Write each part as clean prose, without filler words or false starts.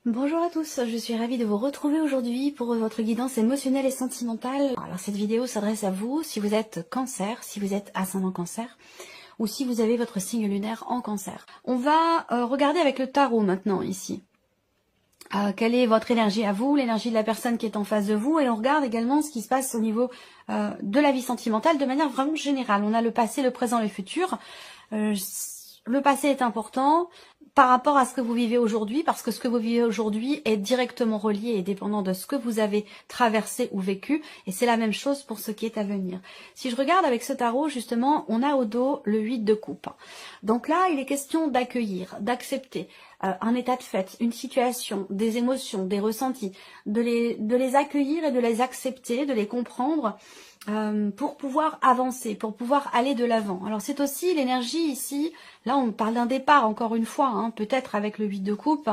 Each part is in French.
Bonjour à tous, je suis ravie de vous retrouver aujourd'hui pour votre guidance émotionnelle et sentimentale. Alors cette vidéo s'adresse à vous si vous êtes cancer, si vous êtes ascendant cancer ou si vous avez votre signe lunaire en cancer. On va regarder avec le tarot maintenant ici. Quelle est votre énergie à vous, l'énergie de la personne qui est en face de vous, et on regarde également ce qui se passe au niveau de la vie sentimentale de manière vraiment générale. On a le passé, le présent, le futur. Le passé est important par rapport à ce que vous vivez aujourd'hui, parce que ce que vous vivez aujourd'hui est directement relié et dépendant de ce que vous avez traversé ou vécu, et c'est la même chose pour ce qui est à venir. Si je regarde avec ce tarot, justement, on a au dos le 8 de coupe. Donc là, il est question d'accueillir, d'accepter un état de fait, une situation, des émotions, des ressentis, de les accueillir et de les accepter, de les comprendre, pour pouvoir avancer, pour pouvoir aller de l'avant. Alors c'est aussi l'énergie ici, là on parle d'un départ encore une fois, hein, peut-être avec le 8 de coupe,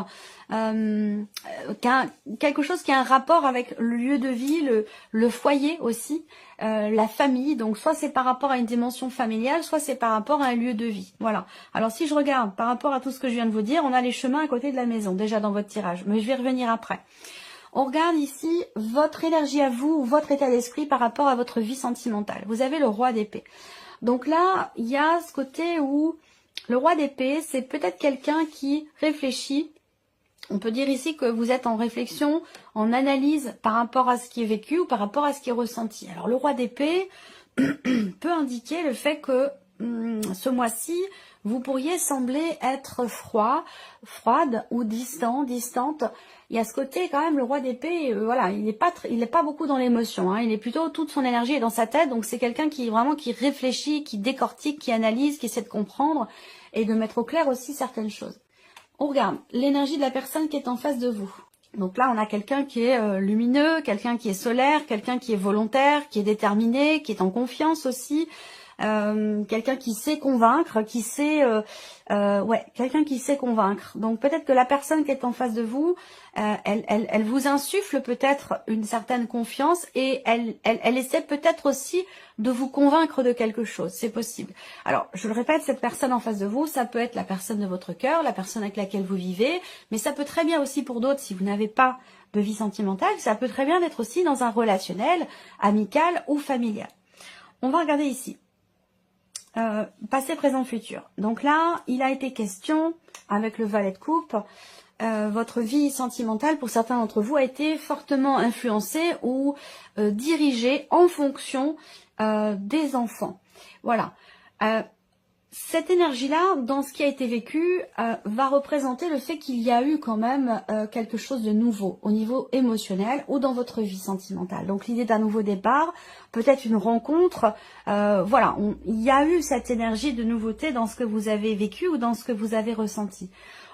quelque chose qui a un rapport avec le lieu de vie, le foyer aussi, la famille. Donc soit c'est par rapport à une dimension familiale, soit c'est par rapport à un lieu de vie. Voilà. Alors si je regarde par rapport à tout ce que je viens de vous dire, on a les chemins à côté de la maison, déjà dans votre tirage, mais je vais revenir après. On regarde ici votre énergie à vous, ou votre état d'esprit par rapport à votre vie sentimentale. Vous avez le roi d'épée. Donc là, il y a ce côté où le roi d'épée, c'est peut-être quelqu'un qui réfléchit. On peut dire ici que vous êtes en réflexion, en analyse par rapport à ce qui est vécu ou par rapport à ce qui est ressenti. Alors le roi d'épée peut indiquer le fait que ce mois-ci, vous pourriez sembler être froide ou distante. Il y a ce côté quand même, le roi d'épée, voilà, il est pas beaucoup dans l'émotion, hein, il est plutôt, toute son énergie est dans sa tête, donc c'est quelqu'un qui réfléchit, qui décortique, qui analyse, qui essaie de comprendre et de mettre au clair aussi certaines choses. On regarde l'énergie de la personne qui est en face de vous. Donc là, on a quelqu'un qui est lumineux, quelqu'un qui est solaire, quelqu'un qui est volontaire, qui est déterminé, qui est en confiance aussi. Quelqu'un qui sait convaincre, quelqu'un qui sait convaincre. Donc peut-être que la personne qui est en face de vous, elle vous insuffle peut-être une certaine confiance et elle essaie peut-être aussi de vous convaincre de quelque chose. C'est possible. Alors je le répète, cette personne en face de vous, ça peut être la personne de votre cœur, la personne avec laquelle vous vivez, mais ça peut très bien aussi pour d'autres, si vous n'avez pas de vie sentimentale, ça peut très bien être aussi dans un relationnel, amical ou familial. On va regarder ici. Passé, présent, futur. Donc là, il a été question, avec le valet de coupe, votre vie sentimentale, pour certains d'entre vous, a été fortement influencée ou dirigée en fonction des enfants. Voilà. Cette énergie-là, dans ce qui a été vécu, va représenter le fait qu'il y a eu quand même quelque chose de nouveau au niveau émotionnel ou dans votre vie sentimentale. Donc l'idée d'un nouveau départ, peut-être une rencontre, voilà, il y a eu cette énergie de nouveauté dans ce que vous avez vécu ou dans ce que vous avez ressenti.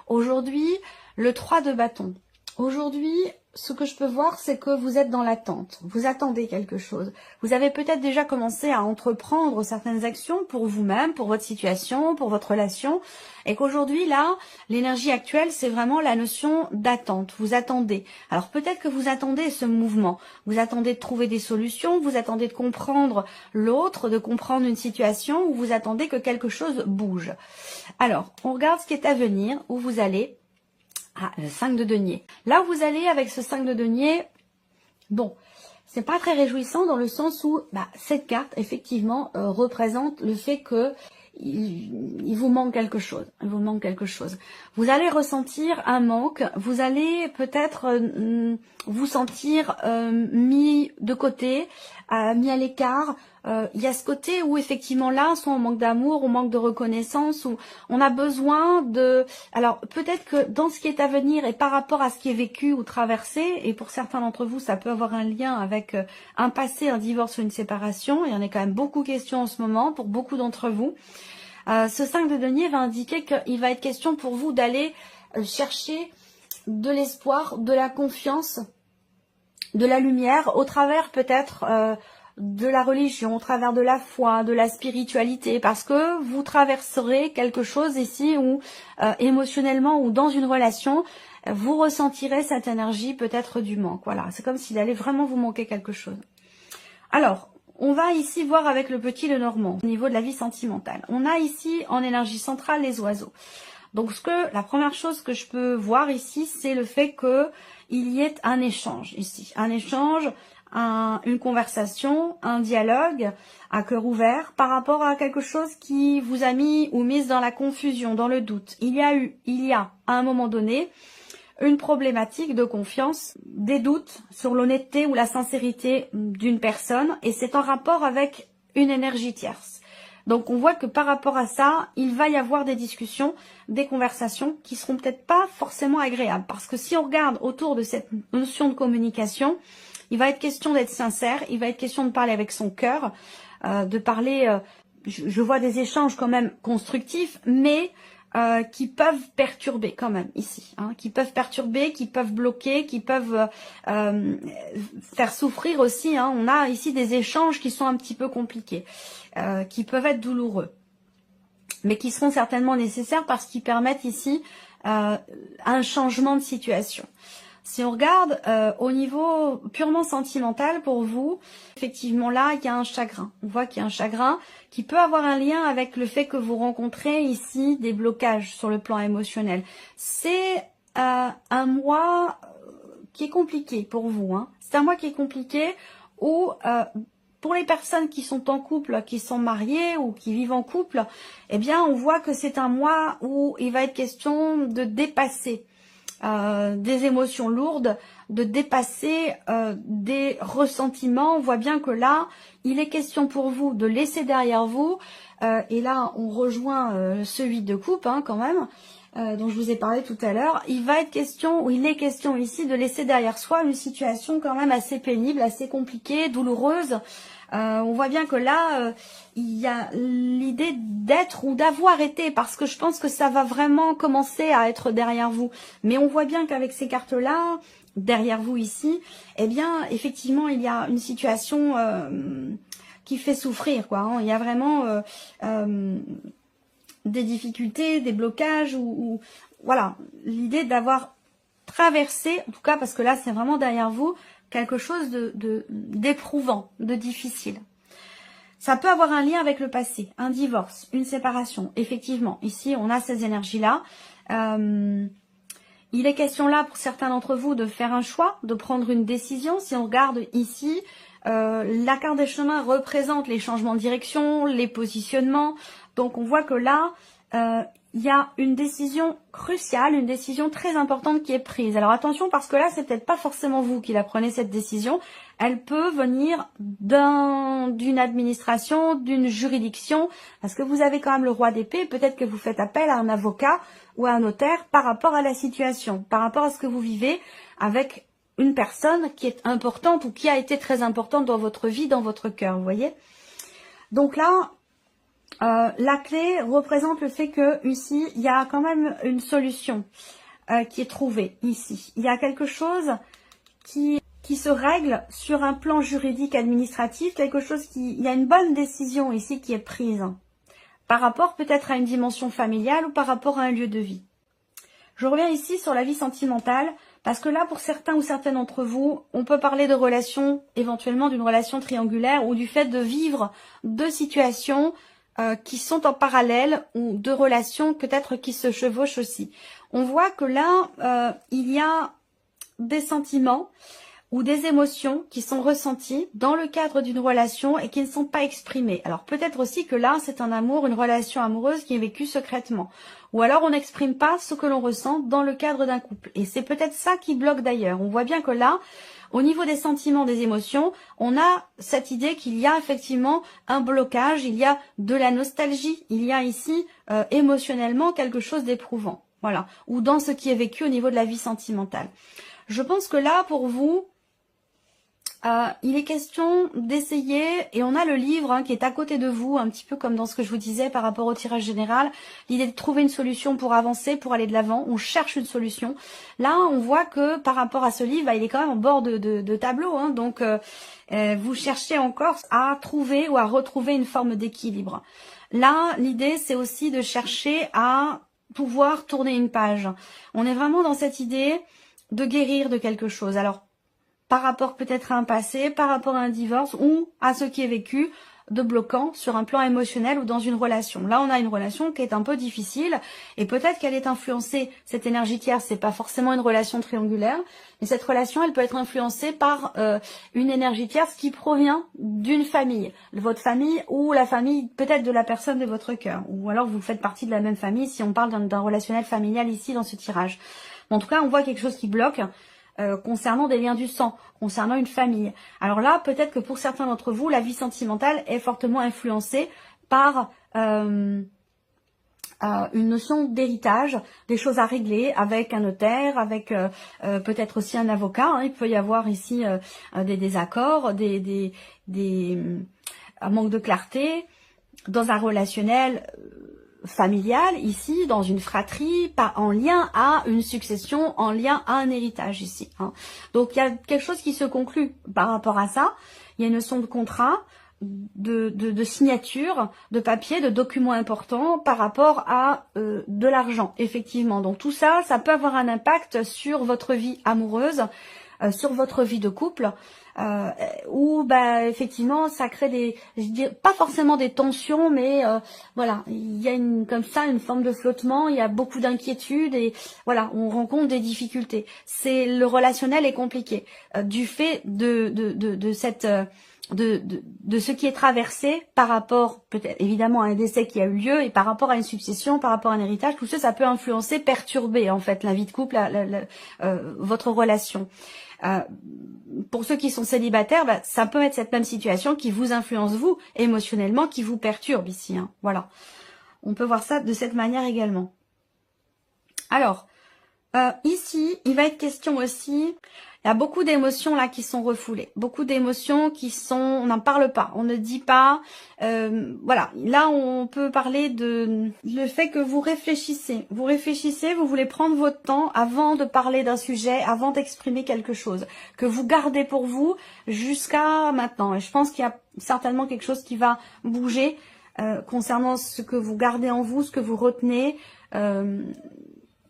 Aujourd'hui, le 3 de bâton. Aujourd'hui, ce que je peux voir, c'est que vous êtes dans l'attente. Vous attendez quelque chose. Vous avez peut-être déjà commencé à entreprendre certaines actions pour vous-même, pour votre situation, pour votre relation. Et qu'aujourd'hui, là, l'énergie actuelle, c'est vraiment la notion d'attente. Vous attendez. Alors peut-être que vous attendez ce mouvement. Vous attendez de trouver des solutions. Vous attendez de comprendre l'autre, de comprendre une situation, ou vous attendez que quelque chose bouge. Alors, on regarde ce qui est à venir, où vous allez. Ah, le 5 de denier. Là où vous allez avec ce 5 de denier, bon, c'est pas très réjouissant dans le sens où cette carte, effectivement, représente le fait que il vous manque quelque chose. Il vous manque quelque chose. Vous allez ressentir un manque. Vous allez peut-être vous sentir mis de côté, mis à l'écart. Il y a ce côté où effectivement là, soit on manque d'amour, on manque de reconnaissance, ou on a besoin de... Alors peut-être que dans ce qui est à venir et par rapport à ce qui est vécu ou traversé, et pour certains d'entre vous, ça peut avoir un lien avec un passé, un divorce ou une séparation. Il y en a quand même beaucoup question en ce moment pour beaucoup d'entre vous. Ce 5 de denier va indiquer qu'il va être question pour vous d'aller chercher de l'espoir, de la confiance, de la lumière, au travers peut-être de la religion, au travers de la foi, de la spiritualité, parce que vous traverserez quelque chose ici où émotionnellement ou dans une relation, vous ressentirez cette énergie peut-être du manque. Voilà, c'est comme s'il allait vraiment vous manquer quelque chose. Alors, on va ici voir avec le petit Lenormand, au niveau de la vie sentimentale. On a ici en énergie centrale les oiseaux. Donc la première chose que je peux voir ici, c'est le fait que il y ait un échange ici, un échange, une conversation, un dialogue à cœur ouvert par rapport à quelque chose qui vous a mis ou mise dans la confusion, dans le doute. Il y a à un moment donné une problématique de confiance, des doutes sur l'honnêteté ou la sincérité d'une personne, et c'est en rapport avec une énergie tierce. Donc on voit que par rapport à ça, il va y avoir des discussions, des conversations qui seront peut-être pas forcément agréables. Parce que si on regarde autour de cette notion de communication, il va être question d'être sincère, il va être question de parler avec son cœur, de parler, je vois des échanges quand même constructifs, mais qui peuvent perturber quand même ici, hein, qui peuvent perturber, qui peuvent bloquer, qui peuvent faire souffrir aussi, hein. On a ici des échanges qui sont un petit peu compliqués, qui peuvent être douloureux, mais qui seront certainement nécessaires parce qu'ils permettent ici un changement de situation. Si on regarde au niveau purement sentimental pour vous, effectivement là, il y a un chagrin. On voit qu'il y a un chagrin qui peut avoir un lien avec le fait que vous rencontrez ici des blocages sur le plan émotionnel. C'est un mois qui est compliqué pour vous, hein. C'est un mois qui est compliqué où pour les personnes qui sont en couple, qui sont mariées ou qui vivent en couple, eh bien on voit que c'est un mois où il va être question de dépasser des émotions lourdes, de dépasser des ressentiments. On voit bien que là, il est question pour vous de laisser derrière vous, et là on rejoint ce 8 de coupe, hein, quand même, dont je vous ai parlé tout à l'heure. Il est question ici de laisser derrière soi une situation quand même assez pénible, assez compliquée, douloureuse. On voit bien que là, il y a l'idée d'être ou d'avoir été, parce que je pense que ça va vraiment commencer à être derrière vous. Mais on voit bien qu'avec ces cartes-là, derrière vous ici, eh bien, effectivement, il y a une situation qui fait souffrir, quoi, hein. Il y a vraiment des difficultés, des blocages, ou voilà, l'idée d'avoir traversé, en tout cas, parce que là, c'est vraiment derrière vous, quelque chose d'éprouvant, de difficile. Ça peut avoir un lien avec le passé, un divorce, une séparation. Effectivement, ici, on a ces énergies-là. Il est question là, pour certains d'entre vous, de faire un choix, de prendre une décision. Si on regarde ici, la carte des chemins représente les changements de direction, les positionnements. Donc, on voit que là, il y a une décision cruciale, une décision très importante qui est prise. Alors attention, parce que là, c'est peut-être pas forcément vous qui la prenez, cette décision. Elle peut venir d'une administration, d'une juridiction, parce que vous avez quand même le roi d'épée. Peut-être que vous faites appel à un avocat ou à un notaire par rapport à la situation, par rapport à ce que vous vivez avec une personne qui est importante ou qui a été très importante dans votre vie, dans votre cœur, vous voyez. Donc là, la clé représente le fait que ici, il y a quand même une solution qui est trouvée ici. Il y a quelque chose qui se règle sur un plan juridique administratif, il y a une bonne décision ici qui est prise par rapport peut-être à une dimension familiale ou par rapport à un lieu de vie. Je reviens ici sur la vie sentimentale, parce que là, pour certains ou certaines d'entre vous, on peut parler de relations, éventuellement d'une relation triangulaire, ou du fait de vivre deux situations qui sont en parallèle, ou deux relations peut-être qui se chevauchent aussi. On voit que là, il y a des sentiments ou des émotions qui sont ressenties dans le cadre d'une relation et qui ne sont pas exprimées. Alors peut-être aussi que là, c'est un amour, une relation amoureuse qui est vécue secrètement. Ou alors on n'exprime pas ce que l'on ressent dans le cadre d'un couple. Et c'est peut-être ça qui bloque d'ailleurs. On voit bien que là, au niveau des sentiments, des émotions, on a cette idée qu'il y a effectivement un blocage, il y a de la nostalgie, il y a ici émotionnellement quelque chose d'éprouvant. Voilà. Ou dans ce qui est vécu au niveau de la vie sentimentale. Je pense que là, pour vous, il est question d'essayer, et on a le livre qui est à côté de vous, un petit peu comme dans ce que je vous disais par rapport au tirage général, l'idée de trouver une solution pour avancer, pour aller de l'avant, on cherche une solution. Là, on voit que par rapport à ce livre, il est quand même en bord de tableau, donc vous cherchez encore à trouver ou à retrouver une forme d'équilibre. Là, l'idée, c'est aussi de chercher à pouvoir tourner une page. On est vraiment dans cette idée de guérir de quelque chose. Alors, par rapport peut-être à un passé, par rapport à un divorce ou à ce qui est vécu, de bloquant sur un plan émotionnel ou dans une relation. Là, on a une relation qui est un peu difficile et peut-être qu'elle est influencée, cette énergie tierce, c'est pas forcément une relation triangulaire, mais cette relation, elle peut être influencée par une énergie tierce qui provient d'une famille, votre famille ou la famille peut-être de la personne de votre cœur, ou alors vous faites partie de la même famille si on parle d'un relationnel familial ici dans ce tirage. En tout cas, on voit quelque chose qui bloque concernant des liens du sang, concernant une famille. Alors là, peut-être que pour certains d'entre vous, la vie sentimentale est fortement influencée par une notion d'héritage, des choses à régler avec un notaire, avec peut-être aussi un avocat. Hein. Il peut y avoir ici des désaccords, un manque de clarté dans un relationnel familial ici, dans une fratrie, pas en lien à une succession, en lien à un héritage ici. Hein. Donc il y a quelque chose qui se conclut par rapport à ça. Il y a une notion de contrat, de signature, de papier, de documents importants par rapport à de l'argent, effectivement. Donc tout ça, ça peut avoir un impact sur votre vie amoureuse, sur votre vie de couple, où bah effectivement ça crée je dis pas forcément des tensions, mais voilà, il y a comme ça une forme de flottement, il y a beaucoup d'inquiétudes et voilà, on rencontre des difficultés. Le relationnel est compliqué du fait de cette de ce qui est traversé par rapport peut-être évidemment à un décès qui a eu lieu et par rapport à une succession, par rapport à un héritage, tout ça, ça peut influencer, perturber en fait la vie de couple, votre relation. Pour ceux qui sont célibataires, bah, ça peut être cette même situation qui vous influence vous émotionnellement, qui vous perturbe ici. Hein. Voilà, on peut voir ça de cette manière également. Alors ici, il va être question aussi. Il y a beaucoup d'émotions là qui sont refoulées, beaucoup d'émotions qui sont, on n'en parle pas, on ne dit pas, voilà. Là, on peut parler de le fait que vous réfléchissez, vous voulez prendre votre temps avant de parler d'un sujet, avant d'exprimer quelque chose, que vous gardez pour vous jusqu'à maintenant. Et je pense qu'il y a certainement quelque chose qui va bouger concernant ce que vous gardez en vous, ce que vous retenez.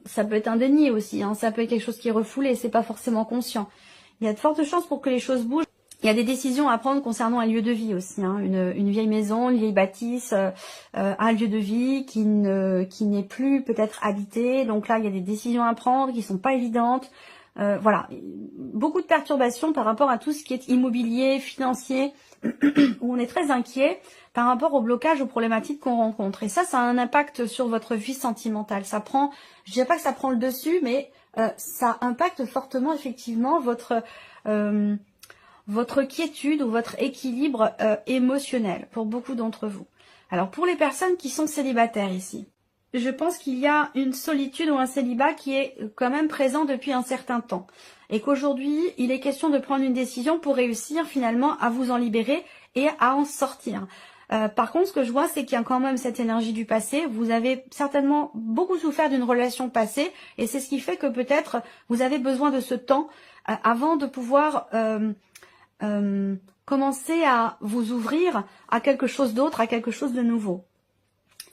Ça peut être un déni aussi, hein. Ça peut être quelque chose qui est refoulé, c'est pas forcément conscient. Il y a de fortes chances pour que les choses bougent. Il y a des décisions à prendre concernant un lieu de vie aussi, hein. Une vieille maison, une vieille bâtisse, un lieu de vie qui n'est plus peut-être habité. Donc là, il y a des décisions à prendre qui sont pas évidentes. Voilà, beaucoup de perturbations par rapport à tout ce qui est immobilier, financier, où on est très inquiet par rapport au blocage, aux problématiques qu'on rencontre. Et ça a un impact sur votre vie sentimentale. Ça prend, je dirais pas que ça prend le dessus, mais ça impacte fortement effectivement votre quiétude ou votre équilibre émotionnel pour beaucoup d'entre vous. Alors pour les personnes qui sont célibataires ici, je pense qu'il y a une solitude ou un célibat qui est quand même présent depuis un certain temps. Et qu'aujourd'hui, il est question de prendre une décision pour réussir finalement à vous en libérer et à en sortir. Par contre, ce que je vois, c'est qu'il y a quand même cette énergie du passé. Vous avez certainement beaucoup souffert d'une relation passée et c'est ce qui fait que peut-être vous avez besoin de ce temps avant de pouvoir commencer à vous ouvrir à quelque chose d'autre, à quelque chose de nouveau.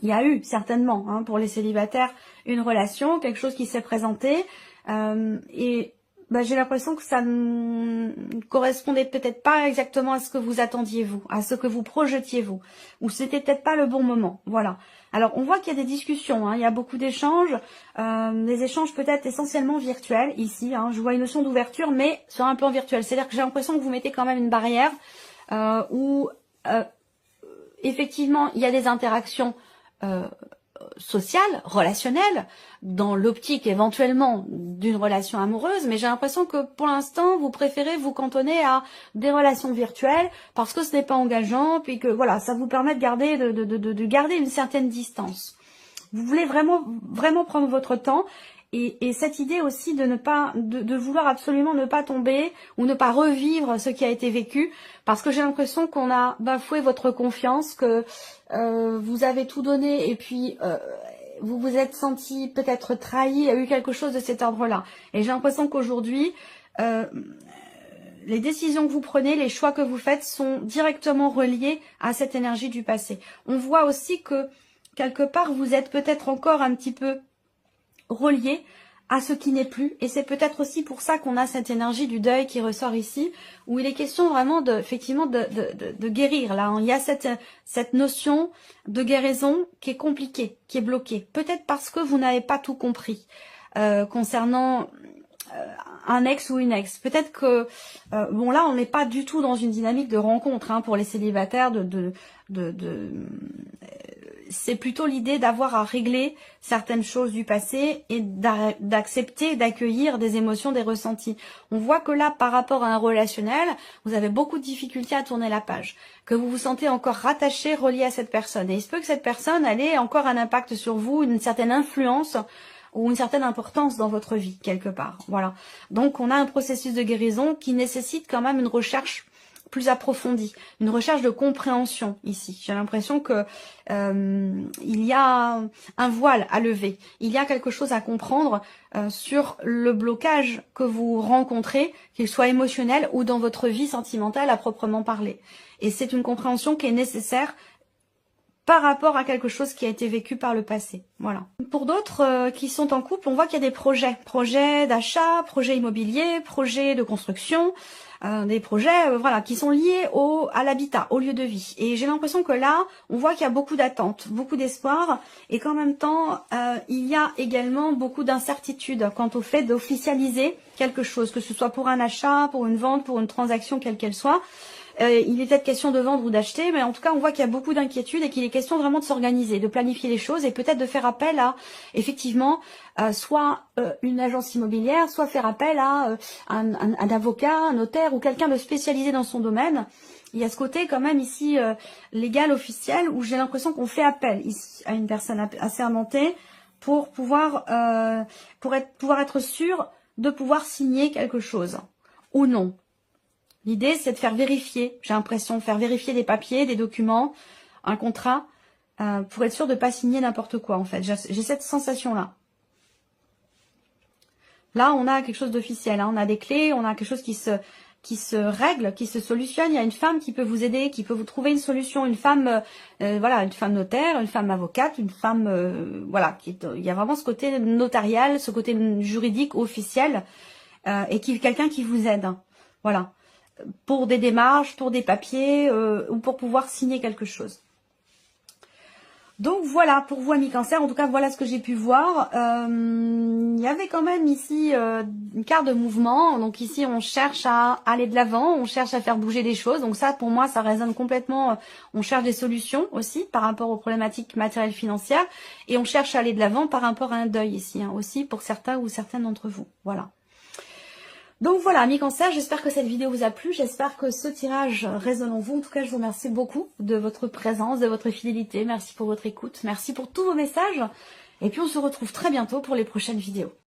Il y a eu certainement, hein, pour les célibataires, une relation, quelque chose qui s'est présenté et bah, j'ai l'impression que ça ne correspondait peut-être pas exactement à ce que vous attendiez vous, à ce que vous projetiez vous, ou c'était peut-être pas le bon moment. Voilà. Alors on voit qu'il y a des discussions, hein, il y a beaucoup d'échanges, des échanges peut-être essentiellement virtuels ici. Hein, je vois une notion d'ouverture, mais sur un plan virtuel. C'est-à-dire que j'ai l'impression que vous mettez quand même une barrière où effectivement il y a des interactions sociale, relationnelle, dans l'optique éventuellement d'une relation amoureuse, mais j'ai l'impression que pour l'instant, vous préférez vous cantonner à des relations virtuelles parce que ce n'est pas engageant, puis que voilà, ça vous permet de garder, de garder une certaine distance. Vous voulez vraiment prendre votre temps. Et cette idée aussi de ne pas, de vouloir absolument ne pas tomber ou ne pas revivre ce qui a été vécu, parce que j'ai l'impression qu'on a bafoué votre confiance, que vous avez tout donné et puis vous vous êtes senti peut-être trahi, il y a eu quelque chose de cet ordre-là. Et j'ai l'impression qu'aujourd'hui, les décisions que vous prenez, les choix que vous faites sont directement reliés à cette énergie du passé. On voit aussi que quelque part vous êtes peut-être encore un petit peu relié à ce qui n'est plus. Et c'est peut-être aussi pour ça qu'on a cette énergie du deuil qui ressort ici, où il est question vraiment effectivement de guérir. Là, il y a cette notion de guérison qui est compliquée, qui est bloquée. Peut-être parce que vous n'avez pas tout compris concernant un ex ou une ex. Peut-être que, bon là, on n'est pas du tout dans une dynamique de rencontre pour les célibataires, c'est plutôt l'idée d'avoir à régler certaines choses du passé et d'accepter, d'accueillir des émotions, des ressentis. On voit que là, par rapport à un relationnel, vous avez beaucoup de difficultés à tourner la page, que vous vous sentez encore rattaché, relié à cette personne. Et il se peut que cette personne, elle ait encore un impact sur vous, une certaine influence ou une certaine importance dans votre vie, quelque part. Voilà. Donc, on a un processus de guérison qui nécessite quand même une recherche plus approfondie, une recherche de compréhension ici. J'ai l'impression que il y a un voile à lever, il y a quelque chose à comprendre sur le blocage que vous rencontrez, qu'il soit émotionnel ou dans votre vie sentimentale à proprement parler. Et c'est une compréhension qui est nécessaire par rapport à quelque chose qui a été vécu par le passé. Voilà. Pour d'autres qui sont en couple, on voit qu'il y a des projets d'achat, projets immobiliers, projets de construction, des projets voilà, qui sont liés à l'habitat, au lieu de vie. Et j'ai l'impression que là, on voit qu'il y a beaucoup d'attentes, beaucoup d'espoir, et qu'en même temps, il y a également beaucoup d'incertitudes quant au fait d'officialiser quelque chose, que ce soit pour un achat, pour une vente, pour une transaction, quelle qu'elle soit. Il est peut-être question de vendre ou d'acheter, mais en tout cas, on voit qu'il y a beaucoup d'inquiétudes et qu'il est question vraiment de s'organiser, de planifier les choses et peut-être de faire appel à, effectivement, soit une agence immobilière, soit faire appel à un avocat, un notaire ou quelqu'un de spécialisé dans son domaine. Il y a ce côté quand même ici légal, officiel, où j'ai l'impression qu'on fait appel ici à une personne assermentée pour pouvoir être sûr de pouvoir signer quelque chose ou non. L'idée, c'est de faire vérifier, j'ai l'impression, faire vérifier des papiers, des documents, un contrat, pour être sûr de ne pas signer n'importe quoi, en fait. J'ai cette sensation-là. Là, on a quelque chose d'officiel, on a des clés, on a quelque chose qui se règle, qui se solutionne. Il y a une femme qui peut vous aider, qui peut vous trouver une solution. Une femme, voilà, une femme notaire, une femme avocate, une femme, voilà, il y a vraiment ce côté notarial, ce côté juridique, officiel, et quelqu'un qui vous aide. Voilà. Pour des démarches, pour des papiers ou pour pouvoir signer quelque chose. Donc voilà, pour vous amis cancer, en tout cas voilà ce que j'ai pu voir. Il y avait quand même ici une carte de mouvement, donc ici on cherche à aller de l'avant, on cherche à faire bouger des choses, donc ça pour moi ça résonne complètement, on cherche des solutions aussi par rapport aux problématiques matérielles financières, et on cherche à aller de l'avant par rapport à un deuil ici, aussi pour certains ou certaines d'entre vous, voilà. Donc voilà, amis cancer, j'espère que cette vidéo vous a plu, j'espère que ce tirage résonne en vous. En tout cas, je vous remercie beaucoup de votre présence, de votre fidélité. Merci pour votre écoute, merci pour tous vos messages. Et puis on se retrouve très bientôt pour les prochaines vidéos.